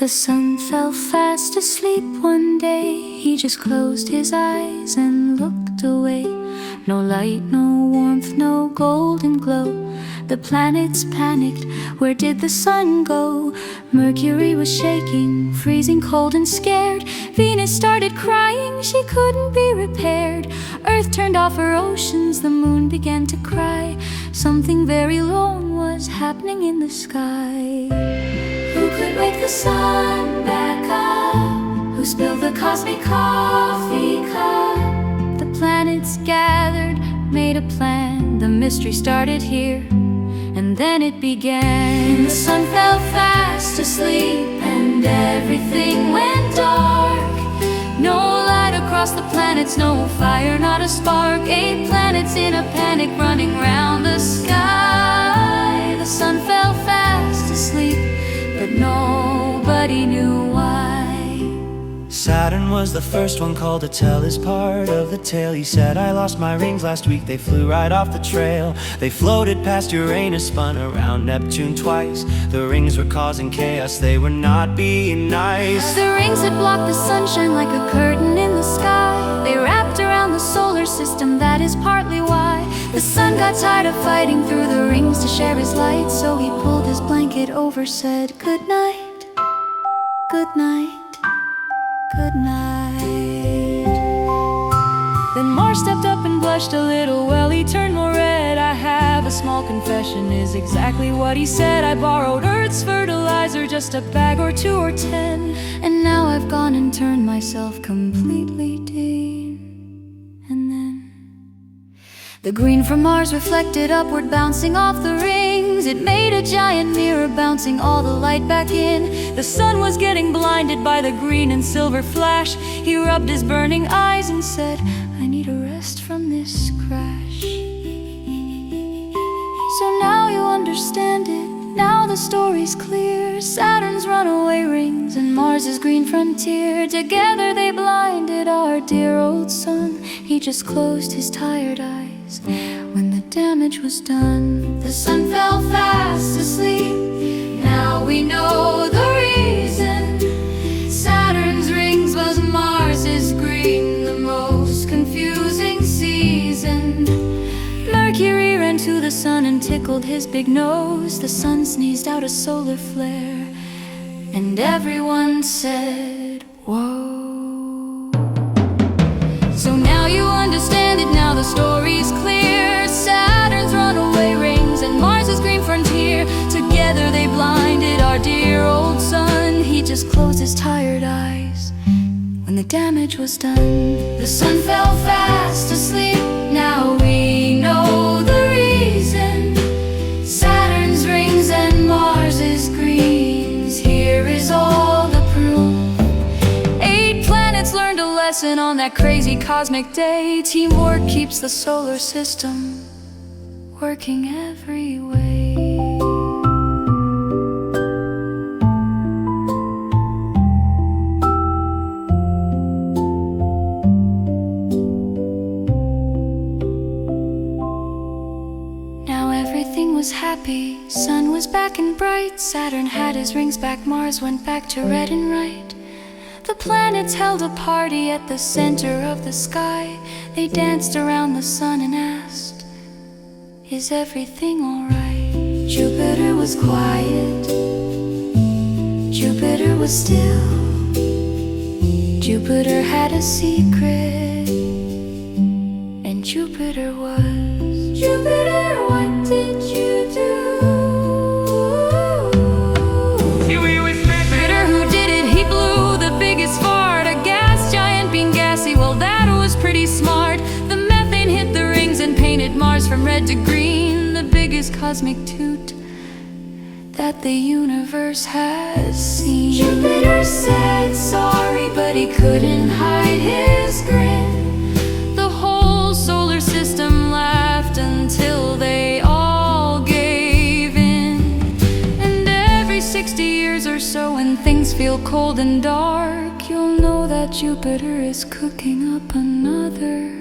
The sun fell fast asleep one day. He just closed his eyes and looked away. No light, no warmth, no golden glow. The planets panicked, where did the sun go? Mercury was shaking, freezing cold and scared. Venus started crying, she couldn't be repaired. Earth turned off her oceans, the moon began to cry. Something very wrong was happening in the sky. Who could wake the sun back up? Who spilled the cosmic coffee cup? The planets gathered, made a plan. The mystery started here, and then it began. The sun fell fast asleep, and everything went dark. No light across the planets, no fire, not a spark. 8 planets in a panic, running round the sky. The sun fell fast asleep, but nobody knew why. Saturn was the first one called to tell his part of the tale. He said, I lost my rings last week, they flew right off the trail. They floated past Uranus, spun around Neptune twice. The rings were causing chaos, they were not being nice. The rings had blocked the sunshine like a curtain in the sky. They wrapped around the solar system, that is partly why. The sun got tired of fighting through the rings to share his light. So he pulled his blanket over, said, good night, good night, good night. Then Mars stepped up and blushed a little. Well, he turned more red. I have a small confession, is exactly what he said. I borrowed Earth's fertilizer, just a bag or 2 or 10. And now I've gone and turned myself completely dim. And then the green from Mars reflected upward, bouncing off the rings. It made a giant mirror, bouncing all the light back in. The sun was getting blinded by the green and silver flash. He rubbed his burning eyes and said, I need a rest from this crash. So now you understand it, now the story's clear. Saturn's runaway rings and Mars's green frontier. Together they blinded our dear old sun. He just closed his tired eyes when the damage was done. The sun fell fast asleep, now we know the reason. Saturn's rings was Mars's green, the most confusing season. Mercury ran to the sun and tickled his big nose. The sun sneezed out a solar flare, and everyone said, whoa. So now you understand it, now the story's clear. Saturn's runaway rings and Mars's green frontier. Together they blinded our dear old sun. He just closed his tired eyes when the damage was done. The sun fell fast asleep, now we know the reason. Saturn's rings and Mars's greens, here is all the proof. 8 planets learned a lesson on that crazy cosmic day. Teamwork keeps the solar system working every way. Everything was happy, sun was back and bright. Saturn had his rings back, Mars went back to red and right. The planets held a party at the center of the sky. They danced around the sun and asked, is everything alright? Jupiter was quiet, Jupiter was still. Jupiter had a secret, and Jupiter was, Jupiter, what did you do? Jupiter, who did it? He blew the biggest fart, a gas giant being gassy. Well, that was pretty smart. The methane hit the rings and painted Mars from red to green. The biggest cosmic toot that the universe has seen. Jupiter said sorry, but he couldn't hide his grin. The whole solar system laughed until they all gave in. And every 60 years or so, when things feel cold and dark, you'll know that Jupiter is cooking up another